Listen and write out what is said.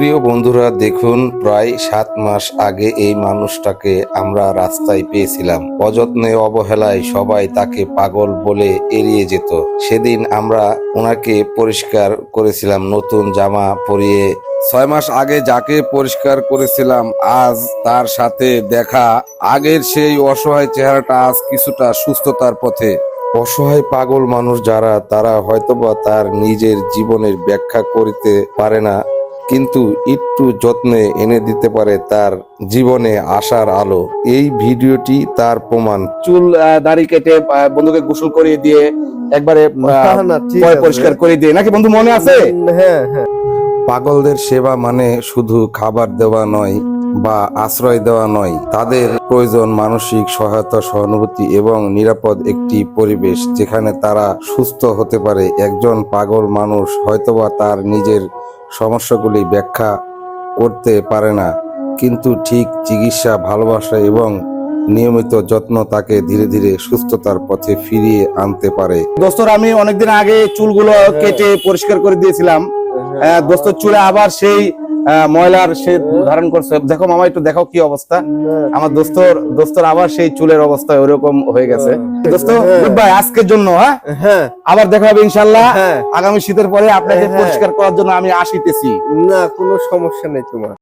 প্রিয় বন্ধুরা, দেখুন প্রায় 7 মাস আগে এই মানুষটাকে আমরা রাস্তায় পেয়েছিলাম। অযত্নে অবহেলায় সবাই তাকে পাগল বলে এড়িয়ে যেত। সেদিন আমরা ওনাকে পরিষ্কার করেছিলাম নতুন জামা পরিয়ে। 6 মাস আগে যাকে পরিষ্কার করেছিলাম, আজ তার সাথে দেখা। আগের সেই অসহায় চেহারাটা আজ কিছুটা সুস্থতার পথে। অসহায় পাগল মানুষ যারা, তারা হয়তোবা তার নিজের জীবনের ব্যাখ্যা করতে পারে না, কিন্তু একটু যত্নে এনে দিতে পারে তার জীবনে আশার আলো। এই ভিডিওটি তার প্রমাণ। চুল দাড়ি কেটে বন্ধুকে গোসল করিয়ে দিয়ে একবারে পরিষ্কার করে দিয়ে, নাকি বন্ধু মনে আছে? হ্যাঁ হ্যাঁ। পাগলদের সেবা মানে শুধু খাবার দেওয়া নয় বা আশ্রয় দেওয়া নয়, তাদের প্রয়োজন মানসিক সহায়তা, সহানুভূতি এবং নিরাপদ একটি পরিবেশ যেখানে তারা সুস্থ হতে পারে। একজন পাগল মানুষ হয়তোবা তার নিজের সমস্যাগুলি ব্যাখ্যা করতে পারে না, কিন্তু ঠিক চিকিৎসা, ভালোবাসা এবং নিয়মিত যত্ন তাকে ধীরে ধীরে সুস্থতার পথে ফিরিয়ে আনতে পারে। দোস্তর, আমি অনেকদিন আগে চুলগুলো কেটে পরিষ্কার করে দিয়েছিলাম। দোস্তর চুলে আবার সেই ময়লার সে ধারণ করছে। দেখো মামা, একটু দেখো কি অবস্থা আমার দোস্তর আবার সেই চুলের অবস্থা ওরকম হয়ে গেছে। দোস্ত, গুড বাই আজকের জন্য। হ্যাঁ, আবার দেখা হবে ইনশাআল্লাহ আগামী শীতের পরে। আপনাকে পরিষ্কার করার জন্য আমি আসিতেছি। না, কোনো সমস্যা নেই তোমার।